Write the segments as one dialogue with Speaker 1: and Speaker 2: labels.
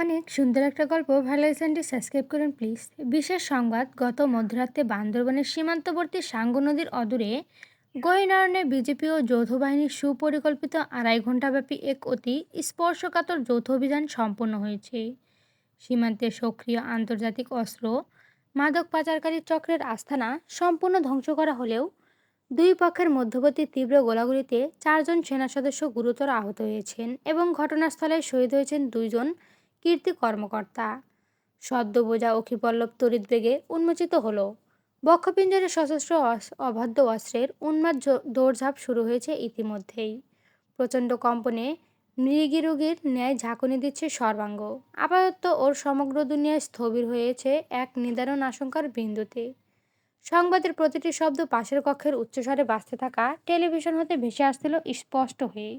Speaker 1: অনেক সুন্দর একটা গল্প ভালো লাগলে চ্যানেলটি সাবস্ক্রাইব করুন প্লিজ। বিশেষ সংবাদ, গত মধ্যরাতে বান্দরবানের সীমান্তবর্তী সাঙ্গু নদীর অদূরে গহীনারণ্যে বিজেপি ও যৌথ বাহিনীর সুপরিকল্পিত 2.5 ঘণ্টাব্যাপী এক অতি স্পর্শকাতর যৌথ অভিযান সম্পন্ন হয়েছে। সীমান্তে সক্রিয় আন্তর্জাতিক অস্ত্র মাদক পাচারকারী চক্রের আস্তানা সম্পূর্ণ ধ্বংস করা হলেও দুই পক্ষের মধ্যবর্তী তীব্র গোলাগুলিতে 4 জন সেনা সদস্য গুরুতর আহত হয়েছেন এবং ঘটনাস্থলে শহীদ হয়েছেন 2 জন কীর্তি কর্মকর্তা। সদ্য বোঝা অখিপল্লব তড়িৎ বেগে উন্মোচিত হলো। বক্ষপিঞ্জরে সশস্ত্র অবাধ্য অস্ত্রের উন্মাদ দৌড়ঝাঁপ শুরু হয়েছে ইতিমধ্যেই। প্রচণ্ড কম্পনে মৃগী রোগীর ন্যায় ঝাঁকুনি দিচ্ছে সর্বাঙ্গ। আপাতত ওর সমগ্র দুনিয়া স্থবির হয়েছে এক নিদারুণ আশঙ্কার বিন্দুতে। সংবাদের প্রতিটি শব্দ পাশের কক্ষের উচ্চস্বরে বাজতে থাকা টেলিভিশন হতে ভেসে আসছিল স্পষ্ট হয়ে।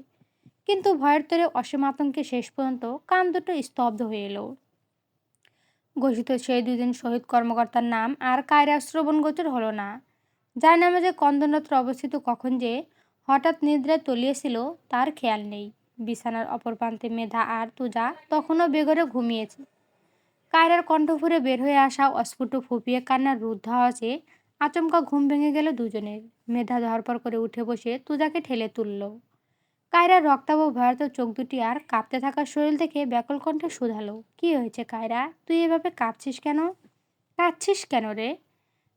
Speaker 1: কিন্তু ভয়ের তোরে অসীম আতঙ্কে শেষ পর্যন্ত কান দুটো স্তব্ধ হয়ে এলো। ঘোষিত সেই 2 জন শহীদ কর্মকর্তার নাম আর কায়রা শ্রবণগোচর হলো না। যার নামে যে কন্দনরত অবস্থিত কখন যে হঠাৎ নিদ্রায় তলিয়েছিল তার খেয়াল নেই। বিছানার অপর প্রান্তে মেধা আর তুজা তখনও বেঘরে ঘুমিয়েছে। কায়রার কণ্ঠ ফুঁড়ে বের হয়ে আসা অস্ফুট ফুঁপিয়ে কান্নার রুদ্ধ আওয়াজে আচমকা ঘুম ভেঙে গেল দুজনের। মেধা ধরপড় করে উঠে বসে তুজাকে ঠেলে তুলল। কায়রার রক্তাভ ভয়ার্ত চোখ দুটি আর কাঁপতে থাকা শরীর দেখে ব্যাকুল কণ্ঠে শুধালো, কি হয়েছে কায়রা? তুই এভাবে কাঁপছিস কেন? কাঁদছিস কেন রে?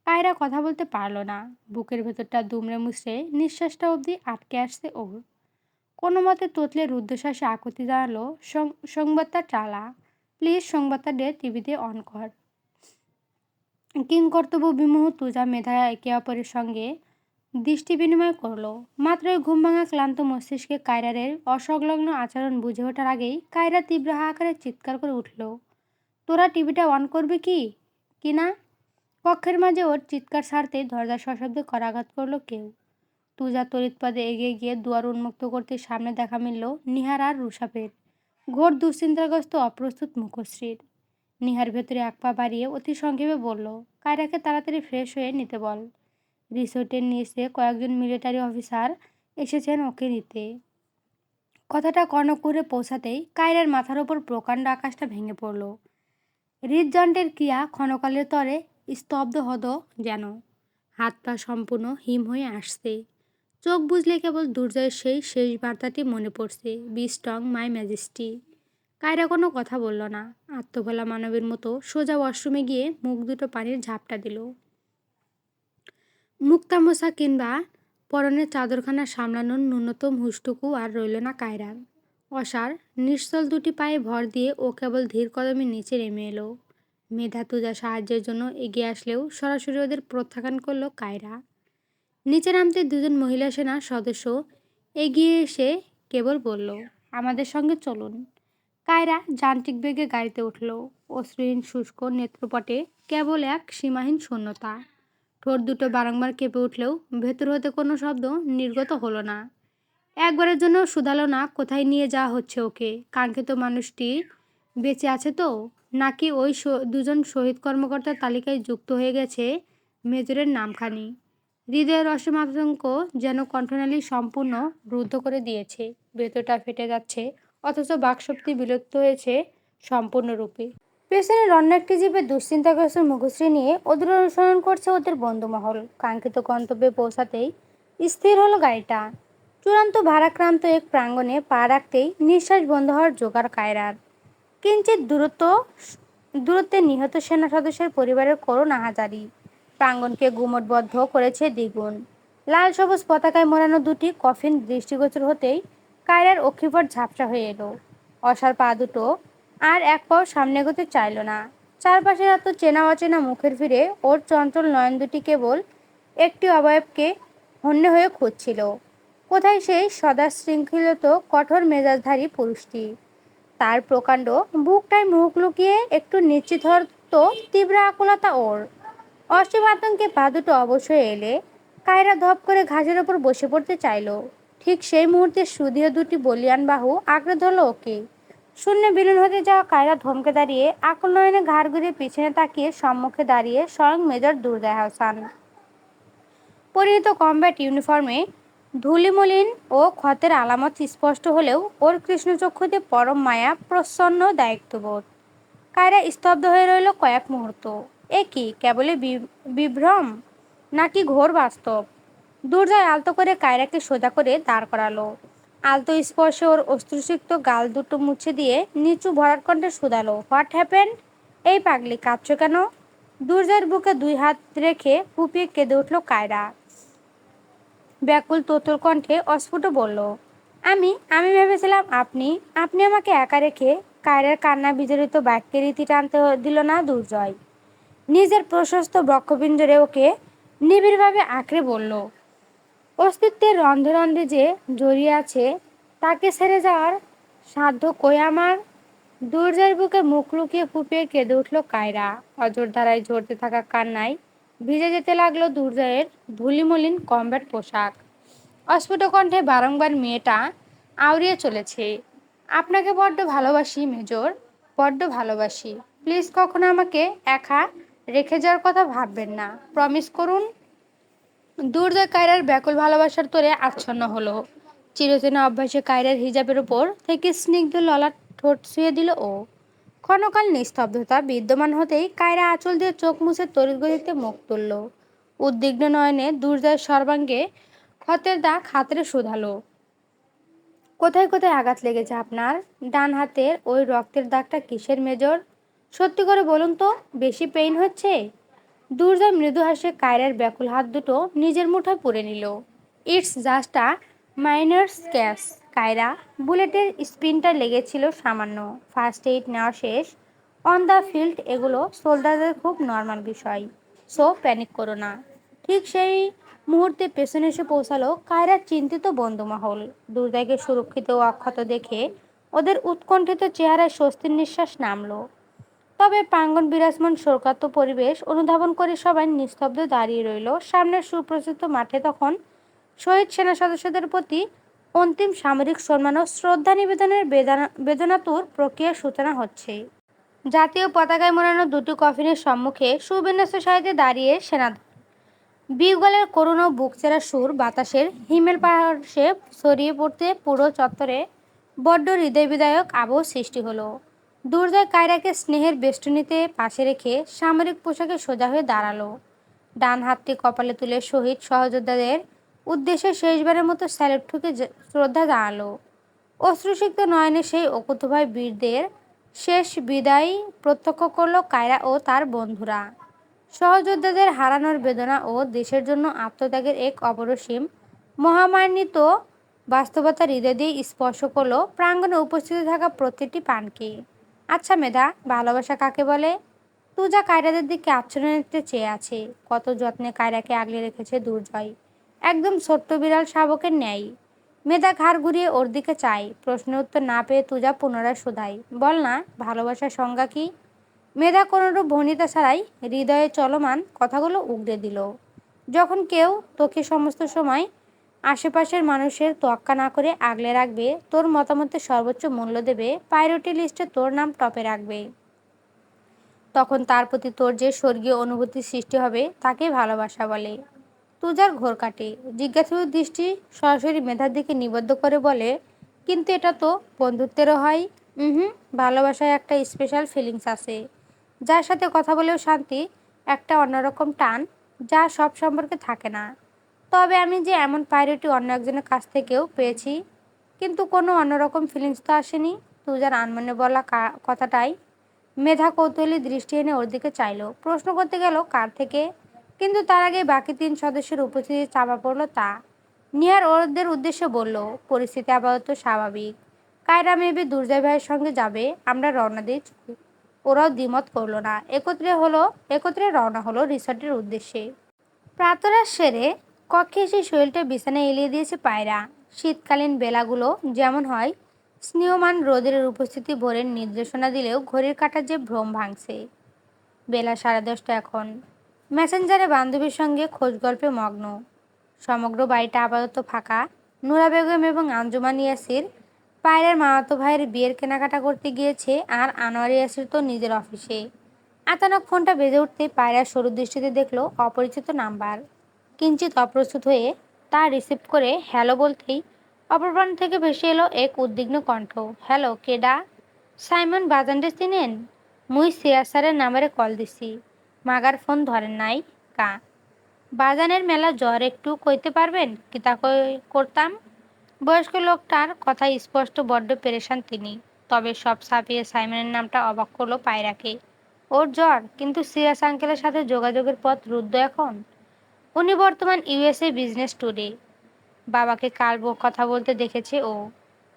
Speaker 1: কায়রা কথা বলতে পারল না। বুকের ভেতরটা দুমড়ে মুচড়ে নিঃশ্বাসটা অবধি আটকে আসছে ওর। কোনো মতে তোতলে রুদ্ধশ্বাসে আকুতি জানালো, সংবাদটা চালা প্লিজ, সংবাদটা দে, টিভিতে অন কর। কিংকর্তব্য বিমোহ তুজা মেধা একে অপরের সঙ্গে দৃষ্টি বিনিময় করলো। মাত্রই ঘুম ভাঙা ক্লান্ত মস্তিষ্কে কায়রারের অসংলগ্ন আচরণ বুঝে ওঠার আগেই কায়রা তীব্র হাহাকারে চিৎকার করে উঠল, তোরা টিভিটা অন করবি কি কিনা? কক্ষের মাঝে ওর চিৎকার ছাড়তে দরজা সশব্দে করাঘাত করলো কেউ। তুজা তড়িৎপদে এগিয়ে গিয়ে দুয়ার উন্মুক্ত করতে সামনে দেখা মিলল নিহার আর রুসাফের। ঘোর দুশ্চিন্তাগ্রস্ত অপ্রস্তুত মুখশ্রীর। নিহার ভেতরে এক পা বাড়িয়ে অতি সংক্ষেপে বলল, কায়রাকে তাড়াতাড়ি ফ্রেশ হয়ে নিতে বল। রিসোর্টের নিচে কয়েকজন মিলিটারি অফিসার এসেছেন ওকে নিতে। কথাটা কর্ণকুহরে পৌঁছাতেই কায়রার মাথার ওপর প্রকাণ্ড আকাশটা ভেঙে পড়ল। হৃদযন্ত্রের ক্রিয়া ক্ষণকালের তরে স্তব্ধ হতো যেন। হাত পা সম্পূর্ণ হিম হয়ে আসছে। চোখ বুঝলে কেবল দুর্জয়ের সেই শেষ বার্তাটি মনে পড়ছে, be strong my majesty. Kiara কোনো কথা বলল না। আত্মভোলা মানবের মতো সোজা ওয়াশরুমে গিয়ে মুখ দুটো পানির ঝাপটা দিল। মুক্তামোছা কিংবা পরনের চাদরখানা সামলানোর ন্যূনতম হুঁশটুকু আর রইল না কায়রার। অসার নিশ্চল দুটি পায়ে ভর দিয়ে ও কেবল ধীর কদমে নিচে নেমে এলো। মেধা তুজা সাহায্যের জন্য এগিয়ে আসলেও সরাসরি ওদের প্রত্যাখ্যান করলো কায়রা। নিচে নামতে 2 জন মহিলা সেনা সদস্য এগিয়ে এসে কেবল বলল, আমাদের সঙ্গে চলুন। কায়রা যান্ত্রিক বেগে গাড়িতে উঠল। অশ্রুহীন শুষ্ক নেত্রপটে কেবল এক সীমাহীন শূন্যতা। ঠোঁট দুটো বারংবার কেঁপে উঠলেও ভেতর হতে কোনো শব্দ নির্গত হলো না। একবারের জন্য শুধালো না কোথায় নিয়ে যাওয়া হচ্ছে ওকে। কাঙ্ক্ষিত মানুষটি বেঁচে আছে তো, নাকি ওই 2 জন শহীদ কর্মকর্তার তালিকায় যুক্ত হয়ে গেছে মেজরের নামখানি। হৃদয়ের অসীম আতঙ্ক যেন কণ্ঠনালী সম্পূর্ণ রুদ্ধ করে দিয়েছে। ভেতরটা ফেটে যাচ্ছে, অথচ বাকশক্তি বিলুপ্ত হয়েছে সম্পূর্ণরূপে। পেছনের অন্য একটি জিপে দুশ্চিন্তাগ্রস্ত মুখশ্রী নিয়ে ওদের অনুসরণ করছে ওদের বন্ধুমহল। কাঙ্ক্ষিত গন্তব্যে পৌঁছাতেই স্থির হলো গাড়িটা। চূড়ান্ত ভারাক্রান্ত এক প্রাঙ্গণে পা রাখতেই নিঃশ্বাস বন্ধ হওয়ার জোগাড় কায়রার। কিঞ্চিত দূরত্বে নিহত সেনা সদস্যের পরিবারের করুণ আহাজারি প্রাঙ্গণকে গুমটবদ্ধ করেছে দ্বিগুণ। লাল সবুজ পতাকায় মোড়ানো 2টি কফিন দৃষ্টিগোচর হতেই কায়রার অক্ষিপট ঝাপসা হয়ে এলো। অসার পা দুটো আর এক পাও সামনে এগোতে চাইল না। চারপাশের এত চেনা অচেনা মুখের ভিড়ে ওর চঞ্চল নয়ন দুটি কেবল একটি অবয়বকে হন্যে হয়ে খুঁজছিল। কোথায় সেই সদা শৃঙ্খলিত কঠোর মেজাজধারী পুরুষটি? তার প্রকাণ্ড বুকটায় মুখ লুকিয়ে একটু নিশ্চিত হওয়ার তো তীব্র আকুলতা ওর। অসীম আতঙ্কে পা দুটো অবশ্যই এলে কায়রা ধপ করে ঘাসের ওপর বসে পড়তে চাইল। ঠিক সেই মুহূর্তে সুদীয় 2টি বলিয়ান বাহু আঁকড়ে ধরল ওকে। শূন্যে বিলীন হতে যাওয়া কায়রা ধমকে দাঁড়িয়ে আকুল নয়নে ঘাড় ঘুরিয়ে পিছনে তাকিয়ে সম্মুখে দাঁড়িয়ে স্বয়ং মেজর দুর্জয় হাসান। পরিহিত কমব্যাট ইউনিফর্মে ধূলিমলিন ও ক্ষতের আলামত স্পষ্ট হলেও ওর কৃষ্ণচক্ষুতে পরম মায়া প্রচ্ছন্ন দায়িত্ববোধ। কায়রা স্তব্ধ হয়ে রইল কয়েক মুহূর্ত। এ কি কেবলই বিভ্রম, নাকি ঘোর বাস্তব? দুর্জয় আলতো করে কায়রাকে সোজা করে দাঁড় করালো। আলতো স্পর্শে ওর অশ্রুসিক্ত গাল দুটো মুছে দিয়ে নিচু ভরাট কণ্ঠে শুধালো, হোয়াট হ্যাপেন্ড? এই পাগলি, কাঁদছো কেন? দুর্জয়ের বুকে দুই হাত রেখে ফুপিয়ে কেঁদে উঠল কায়রা। ব্যাকুল তোতর কণ্ঠে অস্ফুট বলল, আমি আমি ভেবেছিলাম আপনি আপনি আমাকে একা রেখে। কায়রার কান্না বিজড়িত বাক্যের রীতি টানতে দিল না দুর্জয়। নিজের প্রশস্ত বক্ষপিঞ্জরে ওকে নিবিড়ভাবে আঁকড়ে বলল, অস্তিত্বের রন্ধে রন্ধে যে জড়িয়ে আছে, তাকে ছেড়ে যাওয়ার সাধ্য কই আমার? দুর্জয়ের বুকে মুখ লুকিয়ে ফুপিয়ে কেঁদে উঠল কায়রা। অজর ধারায় ঝরতে থাকা কান্নায় ভিজে যেতে লাগলো দুর্জয়ের ধুলিমলিন কমব্যাট পোশাক। অস্ফুট কণ্ঠে বারংবার মেয়েটা আওড়িয়ে চলেছে, আপনাকে বড্ড ভালোবাসি মেজর, বড্ড ভালোবাসি। প্লিজ কখনো আমাকে একা রেখে যাওয়ার কথা ভাববেন না, প্রমিস করুন। দুর্জয় কায়রার ব্যাকুল ভালোবাসার তোরে আচ্ছন্ন হলো। চিরচেনা অভ্যাসে কায়রার হিজাবের উপর থেকে স্নিগ্ধ ললাট ঠোঁট ছুঁয়ে দিল ও। ক্ষণকাল নিস্তব্ধতা বিদ্যমান হতেই কায়রা আঁচল দিয়ে চোখ মুছে তড়িৎ গতিতে মুখ তুলল। উদ্বিগ্ন নয়নে দুর্জয়ের সর্বাঙ্গে ক্ষতের দাগ হাতড়ে শুধালো, কোথায় কোথায় আঘাত লেগেছে আপনার? ডান হাতের ওই রক্তের দাগটা কিসের মেজর? সত্যি করে বলুন তো, বেশি পেইন হচ্ছে? দুর্জয় মৃদু হাসে কায়রার ব্যাকুল হাত দুটো নিজের মুঠোয় পুরে নিল। It's just a minor scratch Kiara, বুলেটের স্পিনটা লেগেছিল সামান্য, ফার্স্ট এইড নেওয়া শেষ, অন দ্য ফিল্ড এগুলো সোলজারদের খুব নর্মাল বিষয়, সো প্যানিক করো না। ঠিক সেই মুহূর্তে পেছনে এসে পৌঁছালো কায়রার চিন্তিত বন্ধুমহল। দুর্জয়কে সুরক্ষিত ও অক্ষত দেখে ওদের উৎকণ্ঠিত চেহারায় স্বস্তির নিঃশ্বাস নামলো। তবে প্রাঙ্গণ বিরাজমান শোকার্ত পরিবেশ অনুধাবন করে সবাই নিস্তব্ধ দাঁড়িয়ে রইল। সামনের সুপ্রসিদ্ধ মাঠে তখন শহীদ সেনা সদস্যদের প্রতি অন্তিম সামরিক সম্মান ও শ্রদ্ধা নিবেদনের বেদনাতুর প্রক্রিয়ার সূচনা হচ্ছে। জাতীয় পতাকায় মোড়ানো দুটি কফিনের সম্মুখে সুবিন্যস্ত সারিতে দাঁড়িয়ে সেনাদল। বিউগলের করুণ ও বুকচেরা সুর বাতাসের হিমেল পাহাড়ে ছড়িয়ে পড়তে পুরো চত্বরে বড্ড হৃদয় বিদায়ক আবহ সৃষ্টি হলো। দুর্জয় কায়রাকে স্নেহের বেষ্টনীতে পাশে রেখে সামরিক পোশাকে সোজা হয়ে দাঁড়ালো। ডান হাতটি কপালে তুলে শহীদ সহযোদ্ধাদের উদ্দেশ্যে শেষবারের মতো স্যালুট ঠুকে শ্রদ্ধা জানালো। অশ্রুসিক্ত নয়নে সেই অকুতোভয় বীরদের শেষ বিদায় প্রত্যক্ষ করল কায়রা ও তার বন্ধুরা। সহযোদ্ধাদের হারানোর বেদনা ও দেশের জন্য আত্মত্যাগের এক অপরিসীম মহামান্বিত বাস্তবতা হৃদয় দিয়ে স্পর্শ করলো প্রাঙ্গণে উপস্থিত থাকা প্রত্যেকটি প্রাণকে। আচ্ছা মেধা, ভালোবাসা কাকে বলে? তুজা কায়রাদের দিকে আচ্ছন্ন নেত্রে চেয়ে আছে। কত যত্নে কায়রাকে আগলে রেখেছে দুর্জয়, একদম ছোট্ট বিড়াল শাবকের ন্যায়। মেধা ঘাড় ঘুরিয়ে ওর দিকে চায়। প্রশ্নের উত্তর না পেয়ে তুজা পুনরায় শোধায়, বল না, ভালোবাসার সংজ্ঞা কি? মেধা কোনোরূপ ভনিতা ছাড়াই হৃদয়ে চলমান কথাগুলো উগরে দিল, যখন কেউ তোকে সমস্ত সময় আশেপাশের মানুষের তোয়াক্কা না করে আগলে রাখবে, তোর মতামতের সর্বোচ্চ মূল্য দেবে, প্রায়োরিটি লিস্টে তোর নাম টপে রাখবে, তখন তার প্রতি তোর যে স্বর্গীয় অনুভূতি সৃষ্টি হবে, তাকেই ভালোবাসা বলে। তুজার ঘোর কাটে। জিজ্ঞাসু দৃষ্টি সরাসরি মেধার দিকে নিবদ্ধ করে বলে, কিন্তু এটা তো বন্ধুত্বেরও হয়। হুম, ভালোবাসায় একটা স্পেশাল ফিলিংস আছে, যার সাথে কথা বলেও শান্তি, একটা অন্যরকম টান, যা সব সম্পর্কে থাকে না। তবে আমি যে এমন প্রায়োরিটি অন্য একজনের কাছ থেকেও পেয়েছি, কিন্তু কোনো অন্যরকম ফিলিংস তো আসেনি। তুজার আনমনে বলা কথাটাই মেধা কৌতূহলী দৃষ্টি এনে ওর দিকে চাইল, প্রশ্ন করতে গেল কার থেকে, কিন্তু তার আগে বাকি 3 সদস্যের উপস্থিতি চাপা পড়ল তা। নিহার ওদের উদ্দেশ্যে বলল, পরিস্থিতি আপাতত স্বাভাবিক, কায়রা মেবি দুর্জয় ভাইয়ের সঙ্গে যাবে, আমরা রওনা দিচ্ছি। ওরাও দ্বিমত করলো না, একত্রে রওনা হলো রিসর্টের উদ্দেশ্যে। প্রাতরাশ সেরে কক্ষে এসে শরীরটা বিছানায় এলিয়ে দিয়েছে পায়রা। শীতকালীন বেলাগুলো যেমন হয়, স্নেহমান রোদের উপস্থিতি ভোরের নির্দেশনা দিলেও ঘড়ির কাঁটার যে ভ্রম ভাঙছে। বেলা 10:30 এখন। মেসেঞ্জারে বান্ধবীর সঙ্গে খোঁজ গল্পে মগ্ন। সমগ্র বাড়িটা আপাতত ফাঁকা। নূরা বেগম এবং আঞ্জুমান ইয়াসির পায়রার মামাতো ভাইয়ের বিয়ের কেনাকাটা করতে গিয়েছে, আর আনোয়ার ইয়াসির তো নিজের অফিসে। আচানক ফোনটা বেজে উঠতে পায়রা সরু দৃষ্টিতে দেখল অপরিচিত নাম্বার। কিঞ্চিত অপ্রস্তুত হয়ে তা রিসিভ করে হ্যালো বলতেই অপর প্রান্ত থেকে ভেসে এলো এক উদ্বিগ্ন কণ্ঠ, হ্যালো, কেডা? সাইমন বাজান্ডে চিনেন? মুই সিরাজ স্যারের নাম্বারে কল দিছি, মাগার ফোন ধরেন নাই কা। বাজানের মেলা জ্বর, একটু কইতে পারবেন কিতা করতাম? বয়স্ক লোকটার কথা স্পষ্ট, বড্ড পেরেশান তিনি। তবে সব ছাপিয়ে সাইমনের নামটা অবাক করলো পায়রাকে। ওর জ্বর, কিন্তু সিরাজ আঙ্কেলের সাথে যোগাযোগের পথ রুদ্ধ এখন। উনি বর্তমান ইউএসএ বিজনেস ট্যুরে। বাবাকে কাল কথা বলতে দেখেছে ও।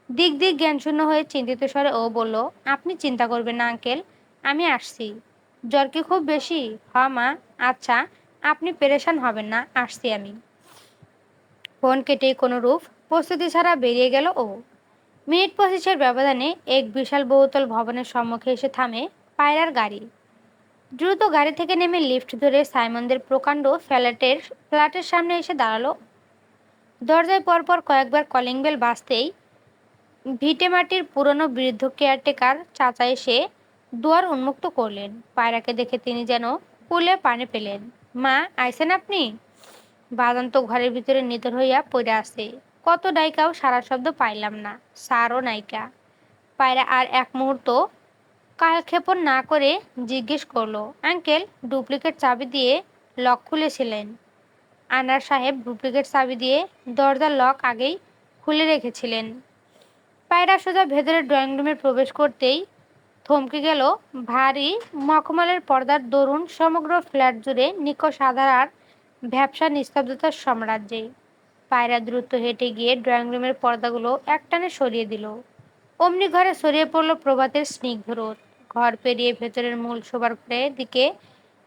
Speaker 1: দিক দিক জ্ঞানশূন্য হয়ে চিন্তিত স্বরে ও বলল, আপনি চিন্তা করবেন না আঙ্কেল, আমি আসছি। জ্বর কি খুব বেশি? হ মা। আচ্ছা, আপনি পেরেশান হবেন না, আসছি আমি। ফোন কেটেই কোনোরূপ প্রস্তুতি ছাড়া বেরিয়ে গেল ও। মিনিট 25-এর ব্যবধানে এক বিশাল বহুতল ভবনের সম্মুখে এসে থামে পায়রার গাড়ি। দ্রুত গাড়ি থেকে নেমে লিফট ধরে সাইমনদের প্রকাণ্ড ফ্ল্যাটের সামনে এসে দাঁড়ালো। দরজায় পরপর কয়েকবার কলিং বেল বাজতেই ভিটেমাটির পুরনো বৃদ্ধ কেয়ারটেকার চাচা এসে দুয়ার উন্মুক্ত করলেন। পায়রাকে দেখে তিনি যেন কুলে পানি পেলেন। মা, আইছেন আপনি? বাজান তো ঘরের ভিতরে নিতর হইয়া পড়ে আছে। কত ডাইকাও সারা শব্দ পাইলাম না, সারও নাইকা। পায়রা আর এক মুহূর্ত কালক্ষেপণ না করে জিজ্ঞেস করলো, আঙ্কেল, ডুপ্লিকেট চাবি দিয়ে লক খুলেছিলেন? আনার সাহেব ডুপ্লিকেট চাবি দিয়ে দরজার লক আগেই খুলে রেখেছিলেন। পায়রা সোজা ভেতরের ড্রয়িং রুমে প্রবেশ করতেই থমকে গেল। ভারী মখমলের পর্দার দরুন সমগ্র ফ্ল্যাট জুড়ে নিকষ আধার আর ভ্যাপসা নিস্তব্ধতার সাম্রাজ্যে। পায়রা দ্রুত হেঁটে গিয়ে ড্রয়িং রুমের পর্দাগুলো একটানে সরিয়ে দিল। অমনি ঘরে ছড়িয়ে পড়ল প্রভাতের স্নিগ্ধ রোদ। ঘর পেরিয়ে ভেতরের মূল শোবার ঘরের দিকে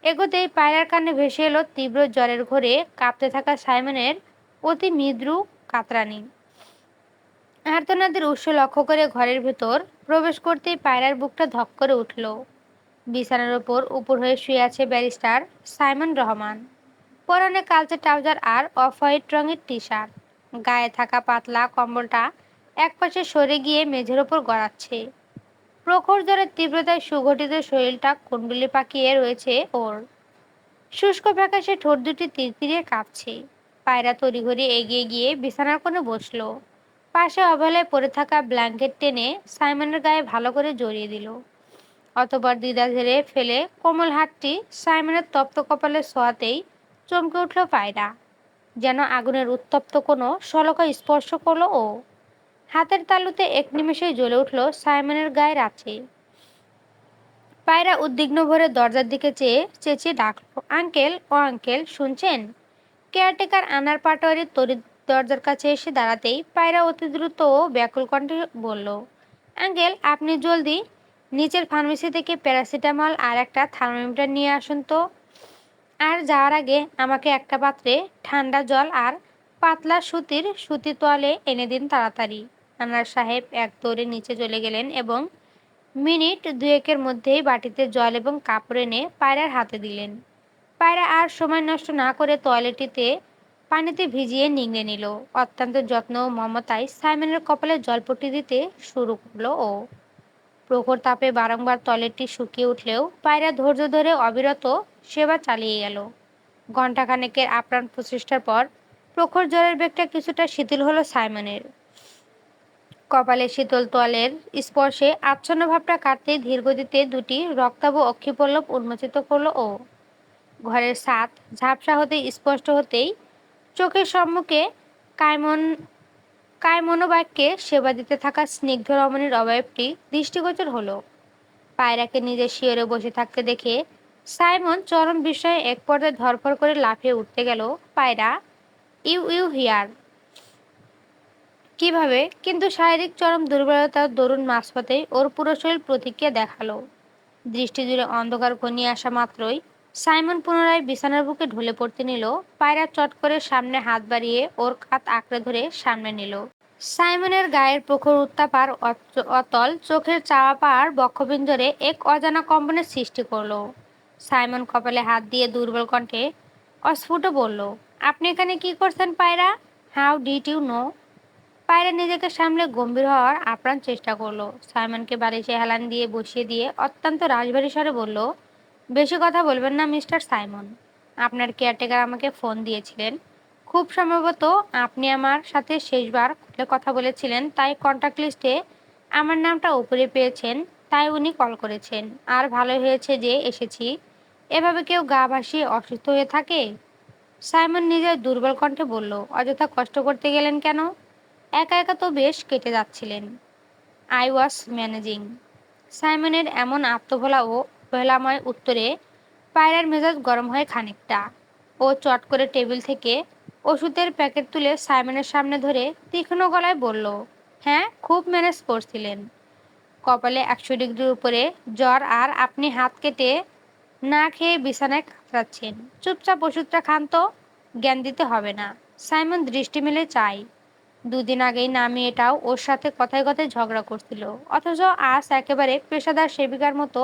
Speaker 1: এগোতেই পায়রার কানে ভেসে এলো তীব্র জ্বরের ঘোরে কাঁপতে থাকা সাইমনের অতি মৃদু কাতরানি। আর্তনাদের উৎস লক্ষ্য করে ঘরের ভেতর প্রবেশ করতেই পায়রার বুকটা ধক করে উঠল। বিছানার ওপর উপর হয়ে শুয়ে আছে ব্যারিস্টার সাইমন রহমান। পরনে কালচে ট্রাউজার আর অফ হোয়াইট রঙের টি শার্ট। গায়ে থাকা পাতলা কম্বলটা একপাশে সরে গিয়ে মেঝের ওপর গড়াচ্ছে। প্রখর জ্বরের তীব্রতায় সুগঠিত শরীরটা কুণ্ডলি পাকিয়ে রয়েছে ওর। শুষ্ক ফ্যাকাশে ঠোঁট দুটি তিরতিরিয়ে কাঁপছে। পায়রা তড়িঘড়ি এগিয়ে গিয়ে বিছানার কোণে বসলো। পাশে অবহেলায় পড়ে থাকা ব্ল্যাঙ্কেট টেনে সাইমনের গায়ে ভালো করে জড়িয়ে দিল। অতঃপর দ্বিধা ঝেড়ে ফেলে কোমল হাতটি সাইমনের তপ্ত কপালে ছোঁয়াতেই চমকে উঠল পায়রা। যেন আগুনের উত্তপ্ত কোনো শলাকা স্পর্শ করলো ও। হাতের তালুতে এক নিমেষেই জ্বলে উঠল সাইমনের গায়ের আছে। পায়রা উদ্বিগ্ন ভরে দরজার দিকে চেঁচিয়ে ডাকলো, আঙ্কেল, ও আঙ্কেল, শুনছেন? কেয়ারটেকার আনার পাটোয়ারি তড়িৎ দরজার কাছে এসে দাঁড়াতেই পায়রা অতি দ্রুত ও ব্যাকুল কণ্ঠে বলল, আঙ্কেল, আপনি জলদি নিচের ফার্মেসি থেকে প্যারাসিটামল আর একটা থার্মোমিটার নিয়ে আসুন তো। আর যাওয়ার আগে আমাকে একটা পাত্রে ঠান্ডা জল আর পাতলা সুতি তোয়ালে এনে দিন তাড়াতাড়ি। আনার সাহেব এক দৌড়ে নিচে চলে গেলেন এবং মিনিট দুয়েকের মধ্যেই বাটিতে জল এবং কাপড় এনে পায়রার হাতে দিলেন। পায়রা আর সময় নষ্ট না করে তোয়ালেটিতে পানিতে ভিজিয়ে নিংড়ে নিল। অত্যন্ত যত্ন ও মমতায় সাইমনের কপালে জলপট্টি দিতে শুরু করলো ও। প্রখর তাপে বারংবার টয়লেটটি শুকিয়ে উঠলেও পায়রা ধৈর্য ধরে অবিরত সেবা চালিয়ে গেল। ঘণ্টাখানেকের আপ্রাণ প্রচেষ্টার পর প্রখর জ্বরের বেগটা কিছুটা শিথিল হলো সাইমনের। কপালে শীতল তোয়ালের স্পর্শে আচ্ছন্ন ভাবটা কাটতেই ধীরগতিতে দুটি রক্তাভ অক্ষিপল্লব উন্মোচিত করল ও। ঘরের ছাদ ঝাপসা হতেই স্পষ্ট হতেই চোখের সম্মুখে কায়মনোবাক্যে সেবা দিতে থাকা স্নিগ্ধ রমণীর অবয়বটি দৃষ্টিগোচর হলো। পায়রাকে নিজের শিয়রে বসে থাকতে দেখে সাইমন চরম বিস্ময়ে এক পর্যায়ে ধরফর করে লাফিয়ে উঠতে গেল। পায়রা, ইউ হিয়ার! কিভাবে? কিন্তু শারীরিক চরম দুর্বলতার দরুন মাঝপথেই ওর পুরো শরীর প্রতিক্রিয়া দেখালো। দৃষ্টি জুড়ে অন্ধকার ঘনিয়ে আসা মাত্রই সাইমন পুনরায় বিছানার বুকে ঢলে পড়তে নিল। পায়রা চট করে সামনে হাত বাড়িয়ে ওর কাঁধ আঁকড়ে ধরে সামনে নিল। সাইমনের গায়ের প্রখর উত্তাপ আর অতল চোখের চাওয়া পাওয়ার বক্ষপিঞ্জরে এক অজানা কম্পনের সৃষ্টি করলো। সাইমন কপালে হাত দিয়ে দুর্বল কণ্ঠে অস্ফুট বলল, আপনি এখানে কি করছেন পায়রা? How did you know? পায়রা নিজেকে সামলে গম্ভীর হওয়ার আপ্রাণ চেষ্টা করলো। সাইমনকে বালিশে হেলান দিয়ে বসিয়ে দিয়ে অত্যন্ত রাশভারী স্বরে বলল, বেশি কথা বলবেন না মিস্টার সাইমন। আপনার কেয়ারটেকার আমাকে ফোন দিয়েছিলেন। খুব সম্ভবত আপনি আমার সাথে শেষবার কলে কথা বলেছিলেন, তাই কন্ট্যাক্ট লিস্টে আমার নামটা উপরে পেয়েছেন। তাই উনি কল করেছেন। আর ভালোই হয়েছে যে এসেছি। এভাবে কেউ গা ভাসিয়ে অসুস্থ হয়ে থাকে? সাইমন নিজের দুর্বল কণ্ঠে বলল, অযথা কষ্ট করতে গেলেন কেন? একা একা তো বেশ কেটে যাচ্ছিলেন। I was managing. সাইমনের এমন আত্মভোলা ও অবহেলাময় উত্তরে পায়রার মেজাজ গরম হয় খানিকটা। ও চট করে টেবিল থেকে ওষুধের প্যাকেট তুলে সাইমনের সামনে ধরে তীক্ষ্ণ গলায় বলল, হ্যাঁ, খুব ম্যানেজ করছিলেন। কপালে 100 ডিগ্রির উপরে জ্বর আর আপনি হাত কেটে না খেয়ে বিছানায় কাতরাচ্ছেন। চুপচাপ ওষুধটা খান তো, জ্ঞান দিতে হবে না। সাইমন দৃষ্টি মেলে চাই। দুদিন আগেই না মেয়েটাও ওর সাথে কথায় কথায় ঝগড়া করছিল, অথচ আজ একেবারে পেশাদার সেবিকার মতো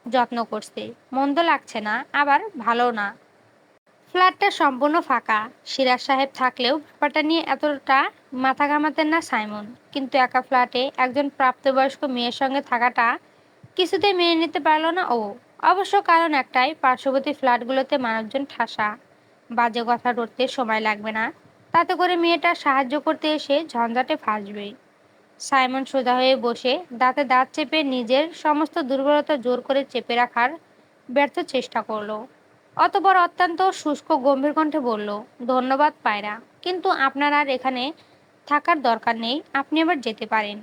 Speaker 1: যত্ন করছে। মন্দ লাগছে না, আবার ভালো না। ফ্ল্যাটটা সম্পূর্ণ ফাঁকা। সিরাজ সাহেব থাকলেও ব্যাপারটা নিয়ে এতটা মাথা ঘামাতেন না সাইমন। কিন্তু একা ফ্ল্যাটে একজন প্রাপ্তবয়স্ক মেয়ের সঙ্গে থাকাটা কিছুতেই মেনে নিতে পারল না ও। অবশ্য কারণ একটাই, পার্শ্ববর্তী ফ্ল্যাটগুলোতে মানুষজন ঠাসা। বাজে কথা ধরতে সময় লাগবে না, তাতে করে মেয়েটা সাহায্য করতে এসে ঝঞ্ঝাটে ফাঁসবে। সাইমন সোজা হয়ে বসে দাঁতে দাঁত চেপে নিজের সমস্ত দুর্বলতা জোর করে চেপে রাখার ব্যর্থ চেষ্টা করলো। অতঃপর অত্যন্ত শুষ্ক গম্ভীর কণ্ঠে বলল, ধন্যবাদ পায়রা, কিন্তু আপনার আর এখানে থাকার দরকার নেই। আপনি আবার যেতে পারেন।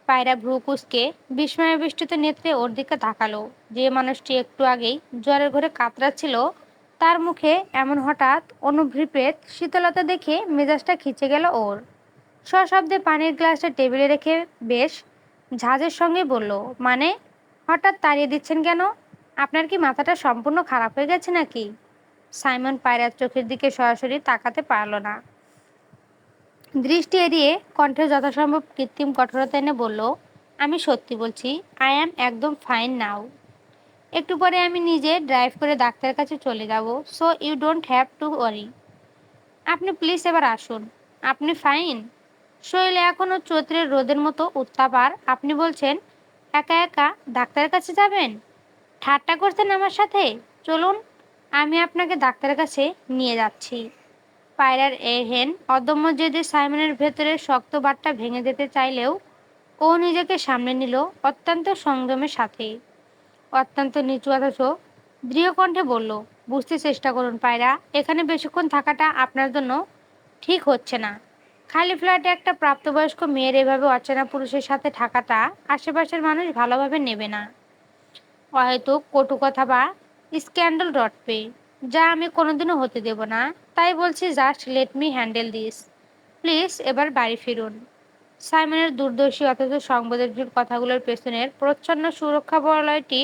Speaker 1: পায়রা ভ্রু কুঁচকে বিস্ময়াবিষ্টিত নেত্রে ওর দিকে তাকালো। যে মানুষটি একটু আগেই জ্বরের ঘরে কাতরাচ্ছিল, তার মুখে এমন হঠাৎ অনুভৃপেত শীতলতা দেখে মেজাজটা খিচে গেল ওর। সশব্দে পানির গ্লাসটা টেবিলে রেখে বেশ ঝাঁজের সঙ্গে বলল, মানে, হঠাৎ তাড়িয়ে দিচ্ছেন কেন? আপনার কি মাথাটা সম্পূর্ণ খারাপ হয়ে গেছে নাকি? সাইমন পায়রার চোখের দিকে সরাসরি তাকাতে পারল না। দৃষ্টি এড়িয়ে কণ্ঠে যথাসম্ভব কৃত্রিম কঠোরতা এনে বলল, আমি সত্যি বলছি, আই অ্যাম একদম ফাইন নাও। একটু পরে আমি নিজে ড্রাইভ করে ডাক্তারের কাছে চলে যাব, so you don't have to worry. আপনি প্লিজ এবার আসুন। আপনি ফাইন? শরীরে এখনো চৈত্রের রোদের মতো উত্তাপ, আর আপনি বলছেন একা একা ডাক্তারের কাছে যাবেন? ঠাট্টা করছেন আমার সাথে? চলুন, আমি আপনাকে ডাক্তারের কাছে নিয়ে যাচ্ছি। পায়রার এহেন অদম্য জেদে সাইমনের ভেতরের শক্ত বাটটা ভেঙে যেতে চাইলেও ও নিজেকে সামলে নিল অত্যন্ত সংযমের সাথে। অত্যন্ত নিচু অথচ দৃঢ় কণ্ঠে বলল, বুঝতে চেষ্টা করুন পায়রা, এখানে বেশিক্ষণ থাকাটা আপনার জন্য ঠিক হচ্ছে না। খালি ফ্ল্যাটে একটা প্রাপ্তবয়স্ক মেয়ের এভাবে অচেনা পুরুষের সাথে থাকাটা আশেপাশের মানুষ ভালোভাবে নেবে না। হয়তো কটু কথা বা স্ক্যান্ডাল রটবে, যা আমি কোনোদিনও হতে দেব না। তাই বলছি, just let me handle this. Please এবার বাড়ি ফিরুন। সাইমনের দূরদর্শী অথচ সংবেদনশীল কথাগুলোর পেছনের প্রচ্ছন্ন সুরক্ষা বলয়টি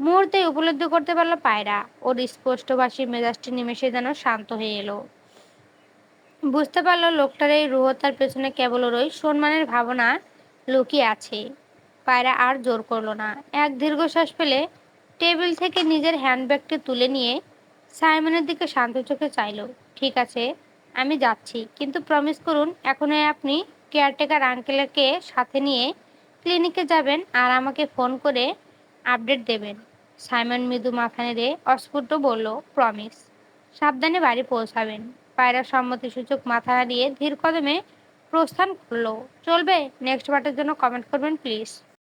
Speaker 1: মুহূর্তেই উপলব্ধি করতে পারল পায়রা। ওর স্পষ্টভাষী মেজাজটি নিমেষে যেন শান্ত হয়ে এলো। বুঝতে পারলো লোকটার এই রূঢ়তার পেছনে কেবল ওরই সম্মানের ভাবনা লুকিয়ে আছে। পায়রা আর জোর করলো না। এক দীর্ঘশ্বাস ফেলে টেবিল থেকে নিজের হ্যান্ডব্যাগটি তুলে নিয়ে সাইমনের দিকে শান্ত চোখে চাইল। ঠিক আছে, আমি যাচ্ছি, কিন্তু প্রমিস করুন এখনই আপনি কেয়ারটেকার আঙ্কেলকে সাথে নিয়ে ক্লিনিকে যাবেন আর আমাকে ফোন করে আপডেট দেবেন। সাইমন মৃদু মাথা নেড়ে অস্ফুট বলল, প্রমিস। সাবধানে বাড়ি পৌঁছাবেন। পায়রা সম্মতিসূচক মাথা নাড়িয়ে ধীর কদমে প্রস্থান করলো। চলবে? নেক্সট পার্টের জন্য কমেন্ট করবেন প্লিজ।